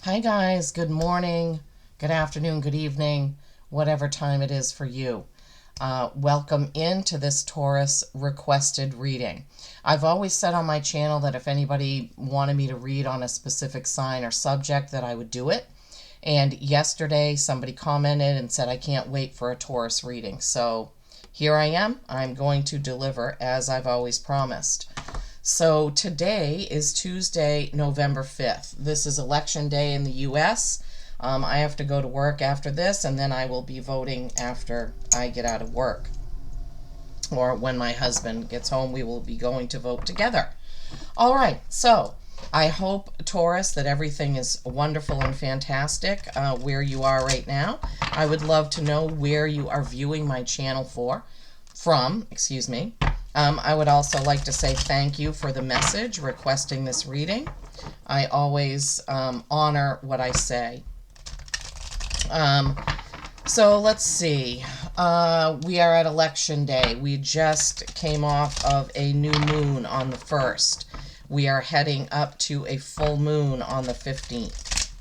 Hi guys, good morning, good afternoon, good evening, whatever time it is for you. Welcome into this Taurus requested reading. I've always said on my channel that if anybody wanted me to read on a specific sign or subject that I would do it. And yesterday somebody commented and said I can't wait for a Taurus reading. So here I am. I'm going to deliver as I've always promised. So today is Tuesday, November 5th. This is election day in the U.S. I have to go to work after this, and then I will be voting after I get out of work. Or when my husband gets home, we will be going to vote together. All right, so I hope, Taurus, that everything is wonderful and fantastic where you are right now. I would love to know where you are viewing my channel from. I would also like to say thank you for the message requesting this reading. I always honor what I say. So let's see. We are at election day. We just came off of a new moon on the 1st. We are heading up to a full moon on the 15th.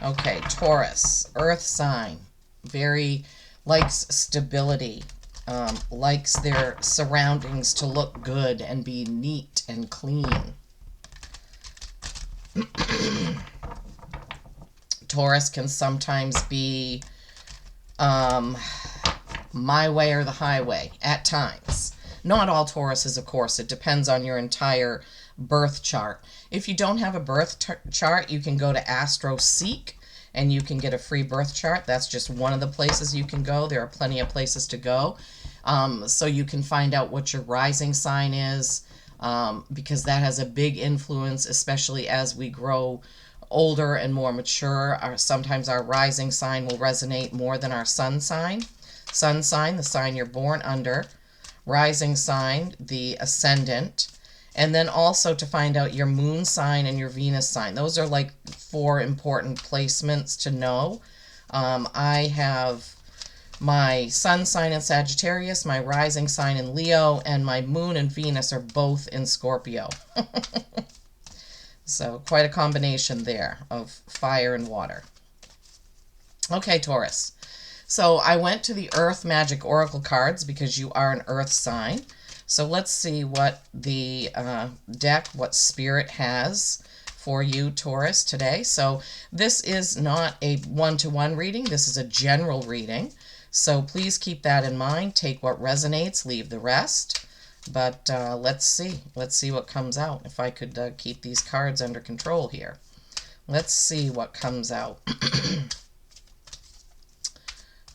Okay, Taurus, earth sign, very likes stability. Likes their surroundings to look good and be neat and clean. Taurus can sometimes be my way or the highway at times. Not all Tauruses, of course. It depends on your entire birth chart. If you don't have a birth chart, you can go to AstroSeek and you can get a free birth chart. That's just one of the places you can go. There are plenty of places to go. So you can find out what your rising sign is, because that has a big influence, especially as we grow older and more mature. Sometimes our rising sign will resonate more than our sun sign. Sun sign, the sign you're born under. Rising sign, the ascendant. And then also to find out your moon sign and your Venus sign. Those are like 4 important placements to know. I have my sun sign in Sagittarius, my rising sign in Leo, and my moon and Venus are both in Scorpio. So quite a combination there of fire and water. Okay, Taurus. So I went to the Earth Magic Oracle cards because you are an Earth sign. So let's see what the deck, what Spirit has for you, Taurus, today. So this is not a one-to-one reading. This is a general reading. So please keep that in mind. Take what resonates, leave the rest. But let's see. Let's see what comes out. If I could keep these cards under control here. Let's see what comes out.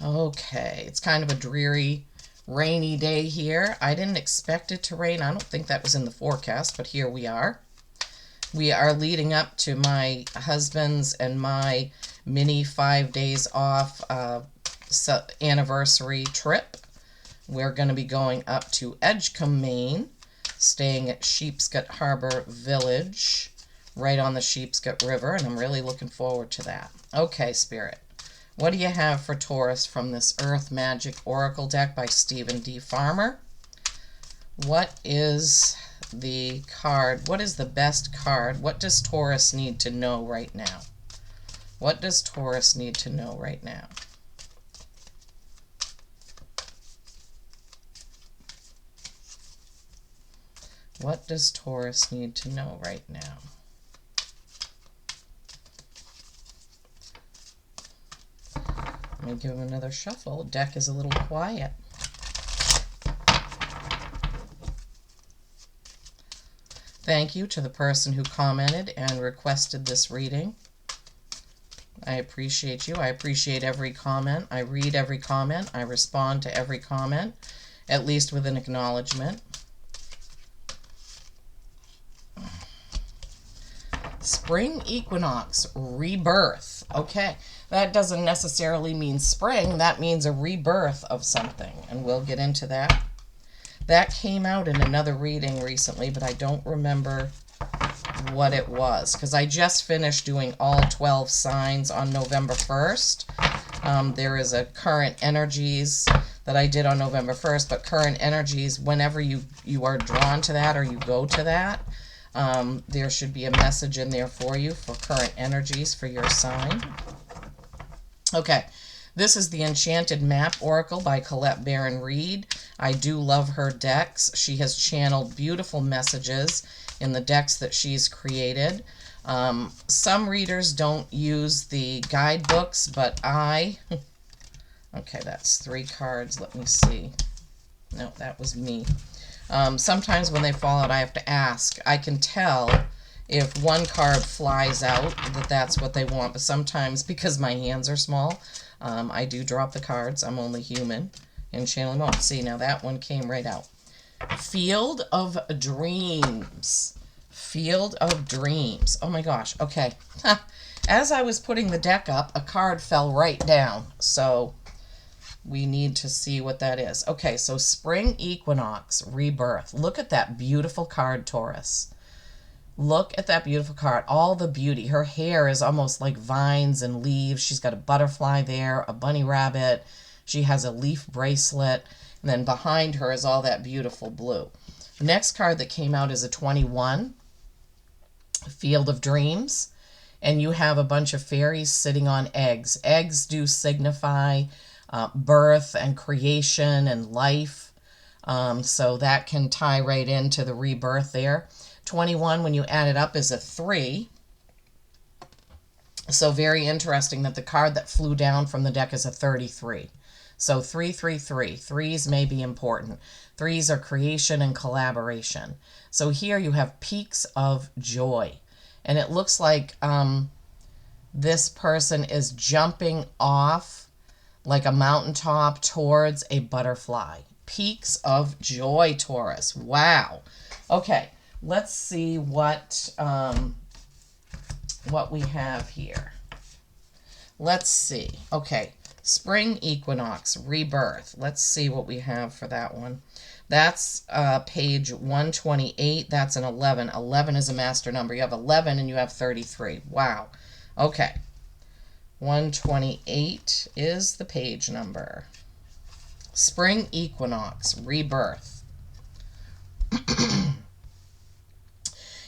Okay, it's kind of a dreary, rainy day here. I didn't expect it to rain. I don't think that was in the forecast, but here we are. We are leading up to my husband's and my mini 5 days off anniversary trip. We're going to be going up to Edgecombe, Maine, staying at Sheepscot Harbor Village, right on the Sheepscot River, and I'm really looking forward to that. Okay, Spirit. What do you have for Taurus from this Earth Magic Oracle deck by Stephen D. Farmer? What is the card? What is the best card? What does Taurus need to know right now? What does Taurus need to know right now? What does Taurus need to know right now? Let me give him another shuffle. Deck is a little quiet. Thank you to the person who commented and requested this reading. I appreciate you. I appreciate every comment. I read every comment. I respond to every comment, at least with an acknowledgement. Spring equinox, rebirth. Okay, that doesn't necessarily mean spring. That means a rebirth of something, and we'll get into that. That came out in another reading recently, but I don't remember what it was, because I just finished doing all 12 signs on November 1st. There is a current energies that I did on November 1st, but current energies, whenever you are drawn to that or you go to that, There should be a message in there for you for current energies for your sign. Okay, this is the Enchanted Map Oracle by Colette Baron Reed. I do love her decks. She has channeled beautiful messages in the decks that she's created. Some readers don't use the guidebooks, but okay, that's 3 cards. Let me see. No, that was me. Sometimes when they fall out, I have to ask. I can tell if one card flies out that that's what they want, but sometimes because my hands are small, I do drop the cards. I'm only human and channel them out. See, now that one came right out. Field of Dreams. Field of Dreams. Oh my gosh. Okay. As I was putting the deck up, a card fell right down. So we need to see what that is. Okay, so Spring Equinox, Rebirth. Look at that beautiful card, Taurus. Look at that beautiful card. All the beauty. Her hair is almost like vines and leaves. She's got a butterfly there, a bunny rabbit. She has a leaf bracelet. And then behind her is all that beautiful blue. The next card that came out is a 21, Field of Dreams. And you have a bunch of fairies sitting on eggs. Eggs do signify birth and creation and life. So that can tie right into the rebirth there. 21, when you add it up, is a 3. So very interesting that the card that flew down from the deck is a 33. So 333. Threes may be important. Threes are creation and collaboration. So here you have Peaks of Joy. And it looks like this person is jumping off like a mountaintop towards a butterfly. Peaks of Joy, Taurus. Wow. Okay, let's see what we have here. Let's see. Okay, Spring Equinox, Rebirth. Let's see what we have for that one. That's page 128. That's an 11. 11 is a master number. You have 11 and you have 33. Wow. Okay. 128 is the page number. Spring Equinox, Rebirth.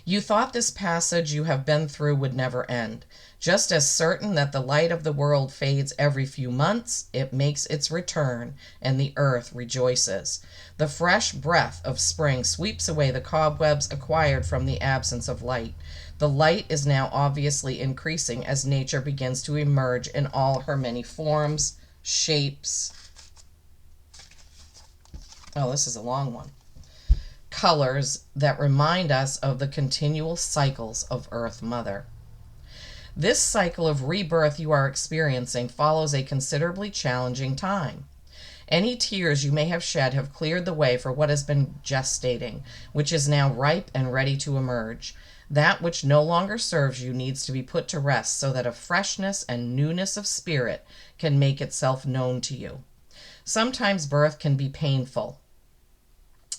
You thought this passage you have been through would never end. Just as certain that the light of the world fades every few months, it makes its return, and the earth rejoices. The fresh breath of spring sweeps away the cobwebs acquired from the absence of light. The light is now obviously increasing as nature begins to emerge in all her many forms, shapes. Oh, this is a long one. Colors that remind us of the continual cycles of Earth Mother. This cycle of rebirth you are experiencing follows a considerably challenging time. Any tears you may have shed have cleared the way for what has been gestating, which is now ripe and ready to emerge. That which no longer serves you needs to be put to rest so that a freshness and newness of spirit can make itself known to you. Sometimes birth can be painful.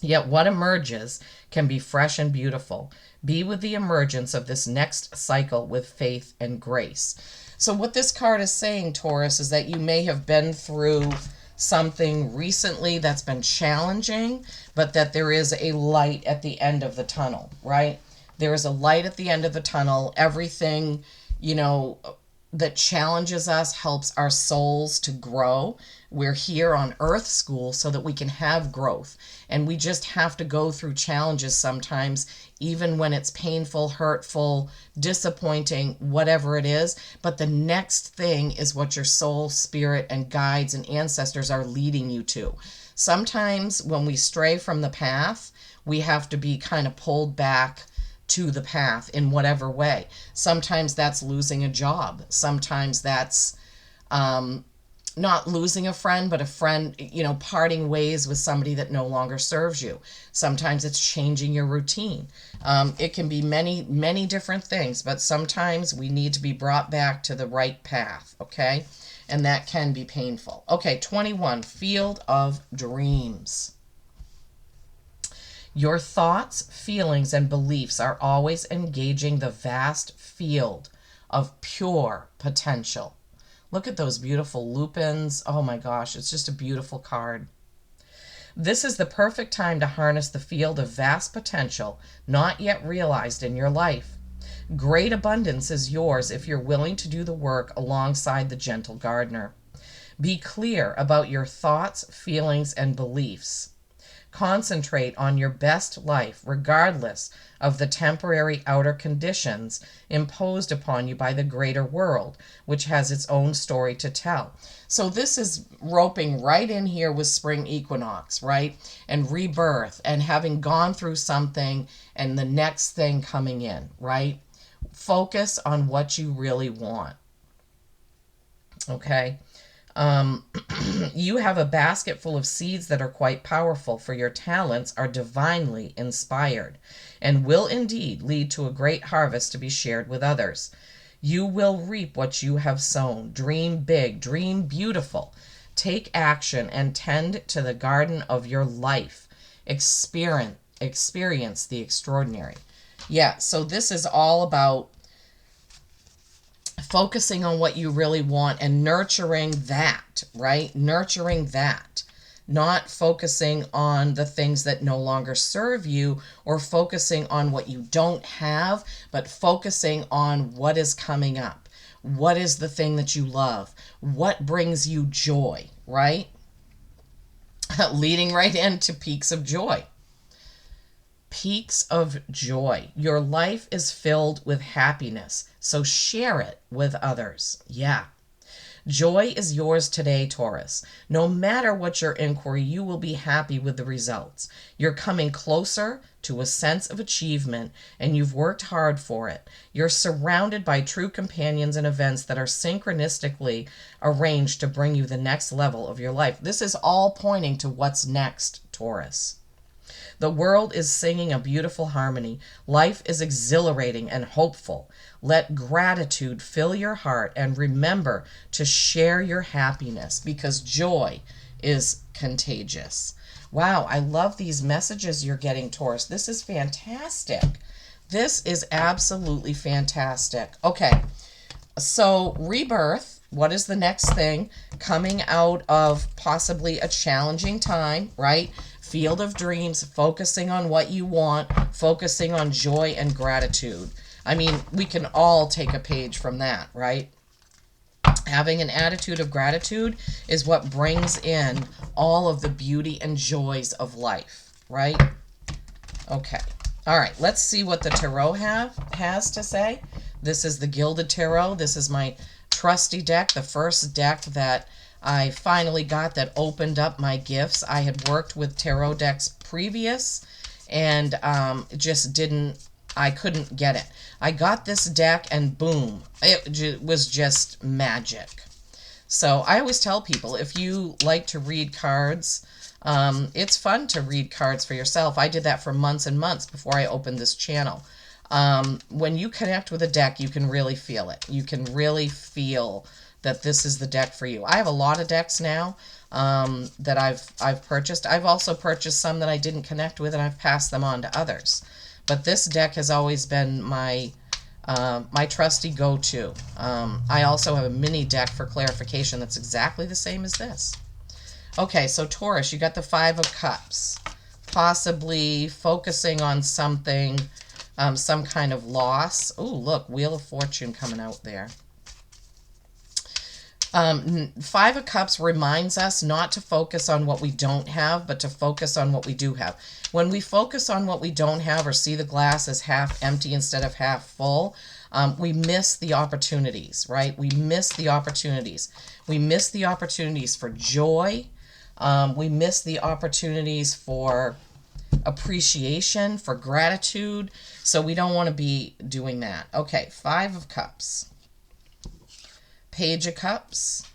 Yet what emerges can be fresh and beautiful. Be with the emergence of this next cycle with faith and grace. So what this card is saying, Taurus, is that you may have been through something recently that's been challenging, but that there is a light at the end of the tunnel, right? There is a light at the end of the tunnel. Everything, that challenges us helps our souls to grow. We're here on Earth School so that we can have growth. And we just have to go through challenges sometimes, even when it's painful, hurtful, disappointing, whatever it is. But the next thing is what your soul, spirit, and guides and ancestors are leading you to. Sometimes when we stray from the path, we have to be kind of pulled back to the path in whatever way. Sometimes that's losing a job. Sometimes that's not losing a friend, but a friend, parting ways with somebody that no longer serves you. Sometimes it's changing your routine. It can be many, many different things, but sometimes we need to be brought back to the right path, okay? And that can be painful. Okay, 21, Field of Dreams. Your thoughts, feelings, and beliefs are always engaging the vast field of pure potential. Look at those beautiful lupins. Oh my gosh, it's just a beautiful card. This is the perfect time to harness the field of vast potential not yet realized in your life. Great abundance is yours if you're willing to do the work alongside the gentle gardener. Be clear about your thoughts, feelings, and beliefs. Concentrate on your best life, regardless of the temporary outer conditions imposed upon you by the greater world, which has its own story to tell. So this is roping right in here with spring equinox, right? And rebirth and having gone through something and the next thing coming in, right? Focus on what you really want. Okay? You have a basket full of seeds that are quite powerful, for your talents are divinely inspired and will indeed lead to a great harvest to be shared with others. You will reap what you have sown. Dream big, dream beautiful. Take action and tend to the garden of your life. Experience the extraordinary. Yeah, so this is all about focusing on what you really want and nurturing that, right? Nurturing that. Not focusing on the things that no longer serve you or focusing on what you don't have, but focusing on what is coming up. What is the thing that you love? What brings you joy, right? Leading right into peaks of joy. Peaks of joy. Your life is filled with happiness, so share it with others. Yeah. Joy is yours today, Taurus. No matter what your inquiry, you will be happy with the results. You're coming closer to a sense of achievement, and you've worked hard for it. You're surrounded by true companions and events that are synchronistically arranged to bring you the next level of your life. This is all pointing to what's next, Taurus. The world is singing a beautiful harmony. Life is exhilarating and hopeful. Let gratitude fill your heart and remember to share your happiness because joy is contagious. Wow, I love these messages you're getting, Taurus. This is fantastic. This is absolutely fantastic. Okay, so rebirth. What is the next thing coming out of possibly a challenging time, right? Field of dreams, focusing on what you want, focusing on joy and gratitude. I mean, we can all take a page from that, right? Having an attitude of gratitude is what brings in all of the beauty and joys of life, right? Okay. All right, let's see what the Tarot has to say. This is the Gilded Tarot. This is my trusty deck, the first deck that I finally got that opened up my gifts. I had worked with tarot decks previous and I couldn't get it. I got this deck and boom, it was just magic. So I always tell people, if you like to read cards, it's fun to read cards for yourself. I did that for months and months before I opened this channel. When you connect with a deck, you can really feel it. You can really feel that this is the deck for you. I have a lot of decks now that I've purchased. I've also purchased some that I didn't connect with, and I've passed them on to others. But this deck has always been my trusty go-to. I also have a mini deck for clarification that's exactly the same as this. Okay, so Taurus, you got the Five of Cups. Possibly focusing on something, some kind of loss. Oh, look, Wheel of Fortune coming out there. Five of Cups reminds us not to focus on what we don't have, but to focus on what we do have. When we focus on what we don't have or see the glass as half empty instead of half full, we miss the opportunities, right? We miss the opportunities. We miss the opportunities for joy. We miss the opportunities for appreciation, for gratitude. So we don't want to be doing that. Okay, Five of Cups. Page of Cups,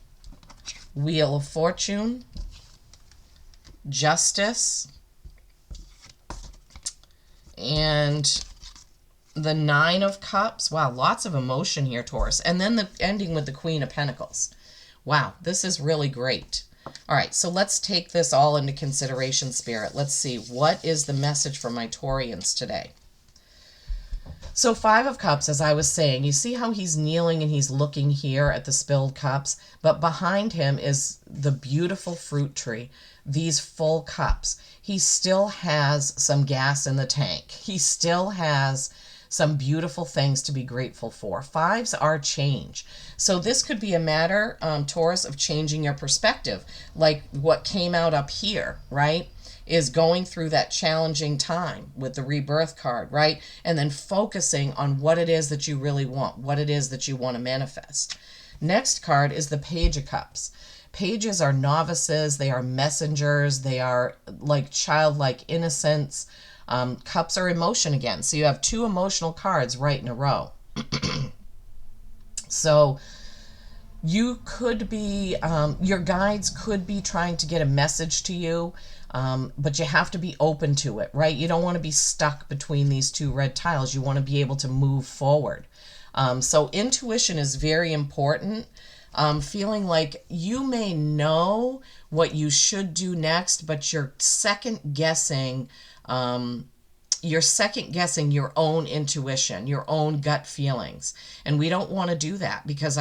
Wheel of Fortune, Justice, and the Nine of Cups. Wow, lots of emotion here, Taurus. And then the ending with the Queen of Pentacles. Wow, this is really great. All right, so let's take this all into consideration, Spirit. Let's see, what is the message for my Taurians today? So Five of Cups, as I was saying, you see how he's kneeling and he's looking here at the spilled cups, but behind him is the beautiful fruit tree, these full cups. He still has some gas in the tank. He still has some beautiful things to be grateful for. Fives are change. So this could be a matter, Taurus, of changing your perspective, like what came out up here, right? Is going through that challenging time with the rebirth card, right? And then focusing on what it is that you really want, what it is that you want to manifest. Next card is the Page of Cups. Pages are novices, they are messengers, they are like childlike innocence. Cups are emotion again. So you have two emotional cards right in a row. So you could be, your guides could be trying to get a message to you, but you have to be open to it, right? You don't want to be stuck between these two red tiles. You want to be able to move forward. So intuition is very important. Feeling like you may know what you should do next, but you're second guessing your own intuition, your own gut feelings. And we don't want to do that because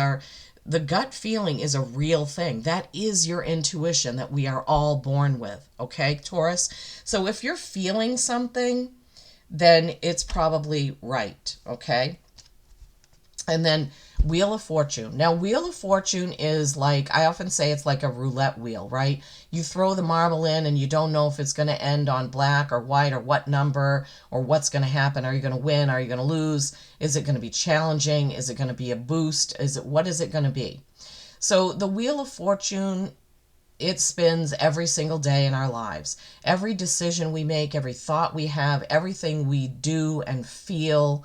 the gut feeling is a real thing. That is your intuition that we are all born with. Okay, Taurus? So if you're feeling something, then it's probably right. Okay? And then Wheel of Fortune. Now, Wheel of Fortune is like, I often say it's like a roulette wheel, right? You throw the marble in and you don't know if it's going to end on black or white or what number or what's going to happen. Are you going to win? Are you going to lose? Is it going to be challenging? Is it going to be a boost? What is it going to be? So the Wheel of Fortune, it spins every single day in our lives. Every decision we make, every thought we have, everything we do and feel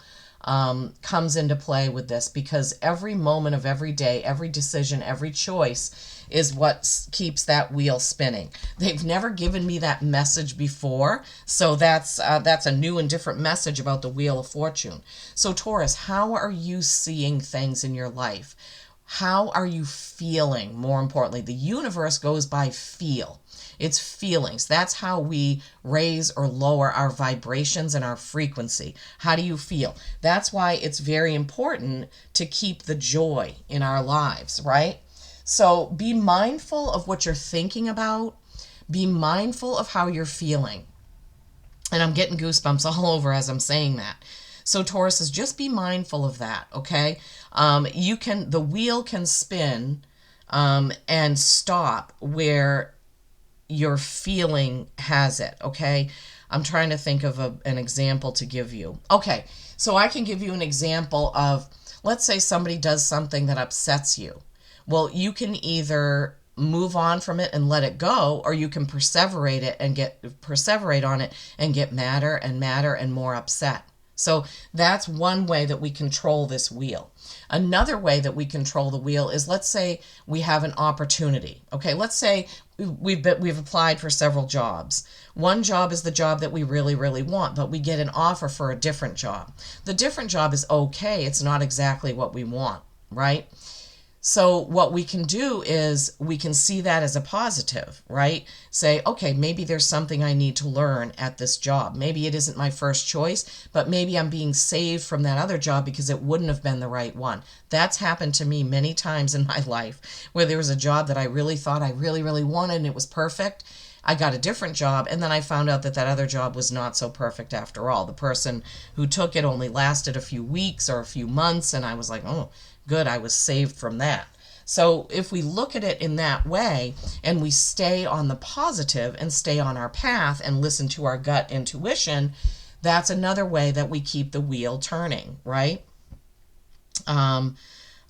comes into play with this, because every moment of every day, every decision, every choice is what keeps that wheel spinning. They've never given me that message before, so that's a new and different message about the Wheel of Fortune. So Taurus, how are you seeing things in your life? How are you feeling? More importantly, the universe goes by feel. It's feelings. That's how we raise or lower our vibrations and our frequency. How do you feel? That's why it's very important to keep the joy in our lives, right? So be mindful of what you're thinking about. Be mindful of how you're feeling. And I'm getting goosebumps all over as I'm saying that. So Taurus, is just be mindful of that, okay? The wheel can spin and stop where your feeling has it, okay? I'm trying to think of an example to give you. Okay, so I can give you an example of, let's say somebody does something that upsets you. Well, you can either move on from it and let it go, or you can perseverate on it and get madder and madder and more upset. So that's one way that we control this wheel. Another way that we control the wheel is, let's say we have an opportunity. Okay, let's say we've applied for several jobs. One job is the job that we really, really want, but we get an offer for a different job. The different job is okay. It's not exactly what we want, right? So what we can do is we can see that as a positive, right? Say, okay, maybe there's something I need to learn at this job. Maybe it isn't my first choice, but maybe I'm being saved from that other job because it wouldn't have been the right one. That's happened to me many times in my life, where there was a job that I really thought I really, really wanted and it was perfect. I got a different job, and then I found out that other job was not so perfect after all. The person who took it only lasted a few weeks or a few months, and I was like, oh, good, I was saved from that. So if we look at it in that way and we stay on the positive and stay on our path and listen to our gut intuition, that's another way that we keep the wheel turning, right?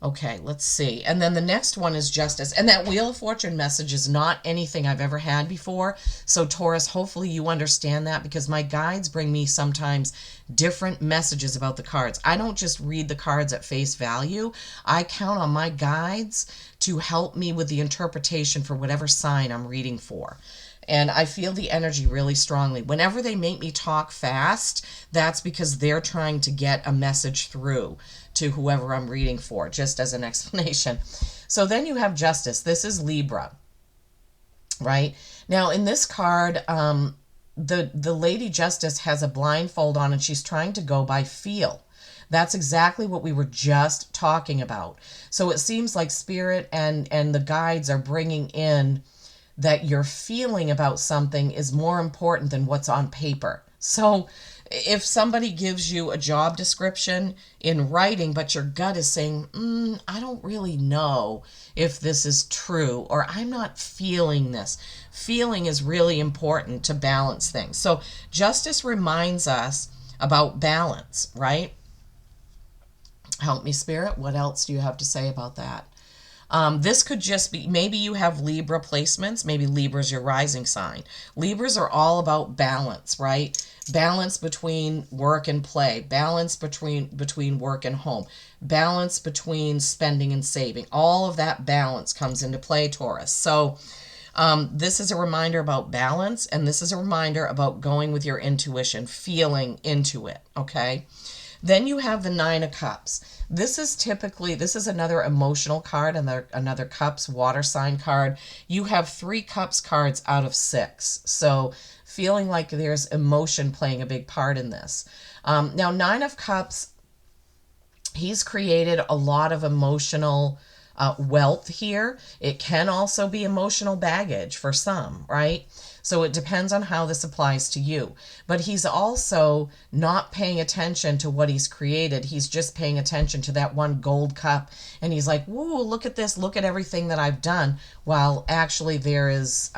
Okay, let's see. And then the next one is Justice. And that Wheel of Fortune message is not anything I've ever had before. So Taurus, hopefully you understand that, because my guides bring me sometimes different messages about the cards. I don't just read the cards at face value. I count on my guides to help me with the interpretation for whatever sign I'm reading for. And I feel the energy really strongly. Whenever they make me talk fast, that's because they're trying to get a message through to whoever I'm reading for, just as an explanation. So then you have Justice. This is Libra, right? Now in this card, the Lady Justice has a blindfold on and she's trying to go by feel. That's exactly what we were just talking about. So it seems like Spirit and the guides are bringing in that your feeling about something is more important than what's on paper. So if somebody gives you a job description in writing, but your gut is saying, I don't really know if this is true, or I'm not feeling this. Feeling is really important to balance things. So justice reminds us about balance, right? Help me, Spirit. What else do you have to say about that? This could just be, maybe you have Libra placements. Maybe Libra's your rising sign. Libras are all about balance, right? Balance between work and play. Balance between work and home. Balance between spending and saving. All of that balance comes into play, Taurus. So this is a reminder about balance, and this is a reminder about going with your intuition, feeling into it, okay? Then you have the Nine of Cups. This is another emotional card, and another Cups water sign card. You have 3 Cups cards out of 6. So feeling like there's emotion playing a big part in this. Now, Nine of Cups, he's created a lot of emotional wealth here. It can also be emotional baggage for some, right? So it depends on how this applies to you. But he's also not paying attention to what he's created. He's just paying attention to that one gold cup. And he's like, whoa, look at this. Look at everything that I've done. While actually there is,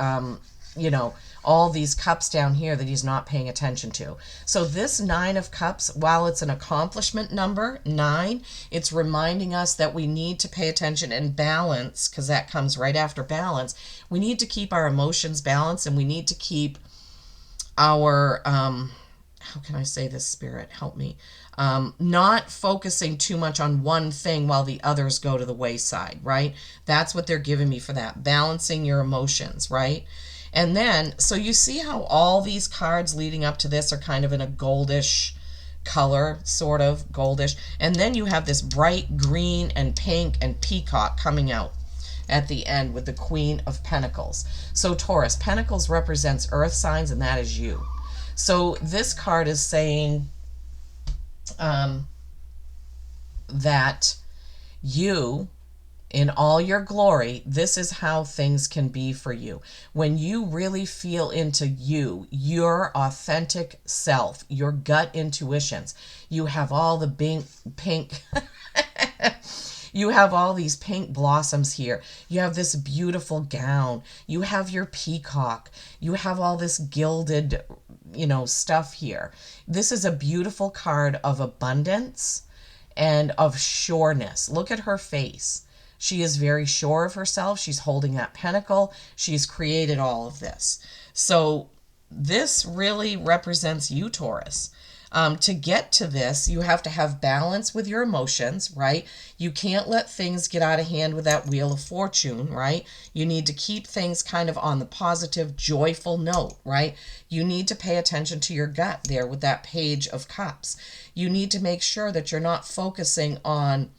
all these cups down here that he's not paying attention to. So this Nine of Cups, while it's an accomplishment number, 9, it's reminding us that we need to pay attention and balance, because that comes right after balance. We need to keep our emotions balanced, and we need to keep our, how can I say this, Spirit? Help me. Not focusing too much on one thing while the others go to the wayside, right? That's what they're giving me for that. Balancing your emotions, right? And then, so you see how all these cards leading up to this are kind of in a goldish color, sort of goldish. And then you have this bright green and pink and peacock coming out at the end with the Queen of Pentacles. So Taurus, Pentacles represents earth signs, and that is you. So this card is saying that you, in all your glory, this is how things can be for you. When you really feel into you, your authentic self, your gut intuitions, you have all the pink you have all these pink blossoms here. You have this beautiful gown. You have your peacock. You have all this gilded, stuff here. This is a beautiful card of abundance and of sureness. Look at her face. She is very sure of herself. She's holding that pentacle. She's created all of this. So this really represents you, Taurus. To get to this, you have to have balance with your emotions, right? You can't let things get out of hand with that Wheel of Fortune, right? You need to keep things kind of on the positive, joyful note, right? You need to pay attention to your gut there with that Page of Cups. You need to make sure that you're not focusing on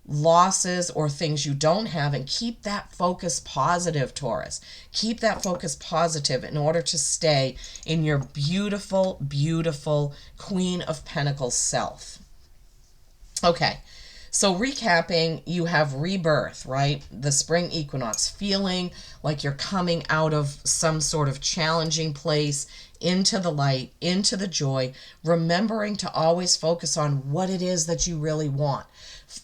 losses or things you don't have, and keep that focus positive, Taurus. Keep that focus positive in order to stay in your beautiful, beautiful Queen of Pentacles self. Okay, so recapping, you have rebirth, right? The spring equinox, feeling like you're coming out of some sort of challenging place into the light, into the joy, remembering to always focus on what it is that you really want.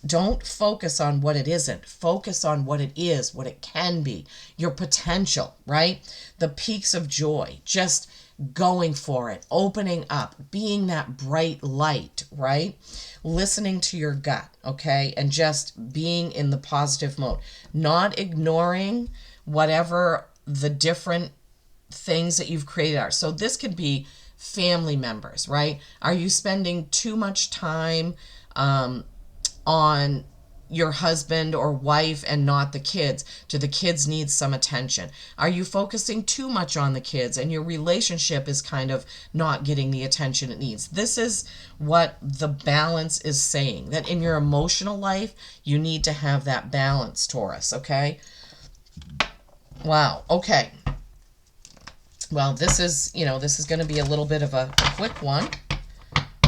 Don't focus on what it isn't. Focus on what it is, what it can be, your potential, right? The peaks of joy, just going for it, opening up, being that bright light, right? Listening to your gut, okay? And just being in the positive mode, not ignoring whatever the different things that you've created are. So this could be family members, right? Are you spending too much time on your husband or wife and not the kids? Do the kids need some attention? Are you focusing too much on the kids and your relationship is kind of not getting the attention it needs? This is what the balance is saying, that in your emotional life, you need to have that balance, Taurus, okay? Wow, okay. Well, this is going to be a little bit of a quick one.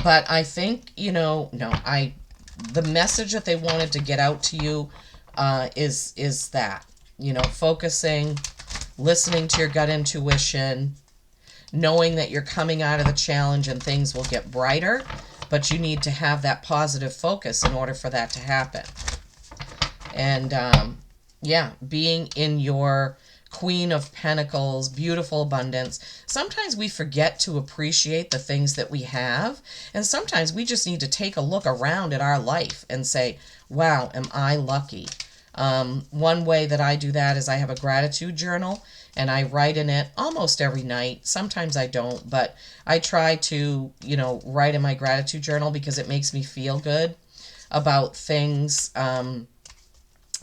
But I think, no, the message that they wanted to get out to you is that, focusing, listening to your gut intuition, knowing that you're coming out of the challenge and things will get brighter, but you need to have that positive focus in order for that to happen. And yeah, being in your Queen of Pentacles, beautiful abundance. Sometimes we forget to appreciate the things that we have, and sometimes we just need to take a look around at our life and say, wow, am I lucky? One way that I do that is I have a gratitude journal, and I write in it almost every night. Sometimes I don't, but I try to, write in my gratitude journal because it makes me feel good about things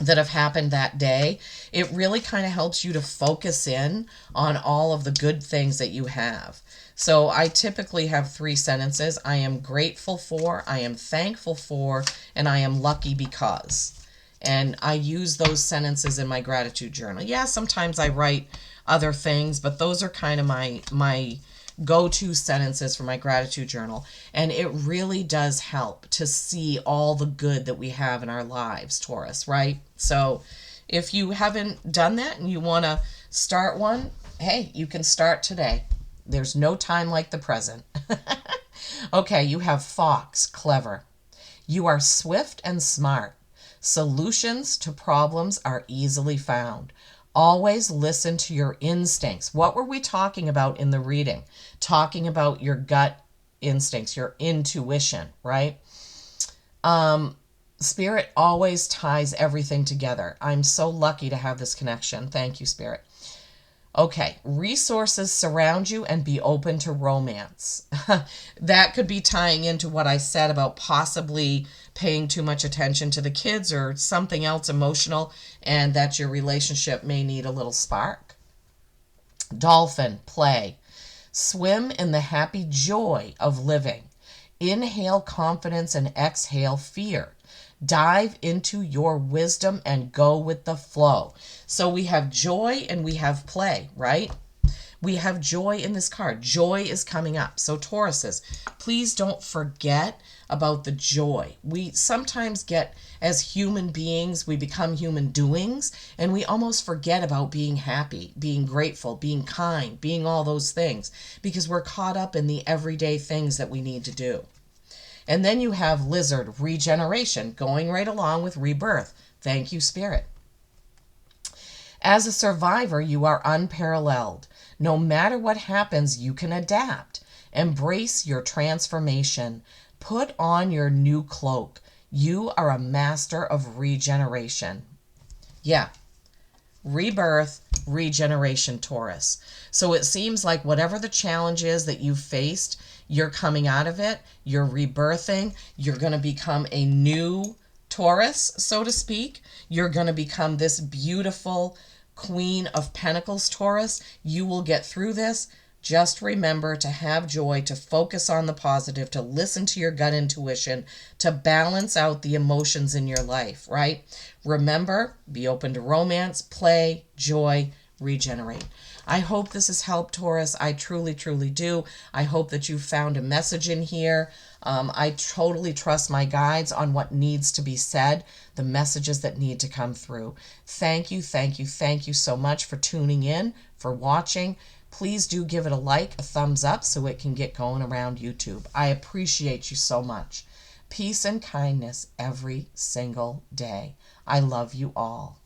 that have happened that day. It really kind of helps you to focus in on all of the good things that you have. So I typically have 3 sentences. I am grateful for, I am thankful for, and I am lucky because. And I use those sentences in my gratitude journal. Yeah, sometimes I write other things, but those are kind of my go-to sentences for my gratitude journal. And it really does help to see all the good that we have in our lives, Taurus, right? So if you haven't done that and you want to start one, hey, you can start today. There's no time like the present. Okay, you have Fox, clever. You are swift and smart. Solutions to problems are easily found. Always listen to your instincts. What were we talking about in the reading? Talking about your gut instincts, your intuition, right? Spirit always ties everything together. I'm so lucky to have this connection. Thank you, Spirit. Okay, resources surround you and be open to romance. That could be tying into what I said about possibly paying too much attention to the kids or something else emotional, and that your relationship may need a little spark. Dolphin, play. Swim in the happy joy of living. Inhale confidence and exhale fear. Dive into your wisdom and go with the flow. So we have joy and we have play, right? We have joy in this card. Joy is coming up. So Tauruses, please don't forget about the joy. We sometimes get, as human beings, we become human doings, and we almost forget about being happy, being grateful, being kind, being all those things, because we're caught up in the everyday things that we need to do. And then you have Lizard, regeneration, going right along with rebirth. Thank you, Spirit. As a survivor, you are unparalleled. No matter what happens, you can adapt. Embrace your transformation. Put on your new cloak. You are a master of regeneration. Yeah. Rebirth, regeneration, Taurus. So it seems like whatever the challenge is that you faced, you're coming out of it, you're rebirthing, you're going to become a new Taurus, so to speak. You're going to become this beautiful Queen of Pentacles, Taurus. You will get through this. Just remember to have joy, to focus on the positive, to listen to your gut intuition, to balance out the emotions in your life, right? Remember, be open to romance, play, joy, regenerate. I hope this has helped, Taurus. I truly, truly do. I hope that you found a message in here. I totally trust my guides on what needs to be said, the messages that need to come through. Thank you, thank you, thank you so much for tuning in, for watching. Please do give it a like, a thumbs up, so it can get going around YouTube. I appreciate you so much. Peace and kindness every single day. I love you all.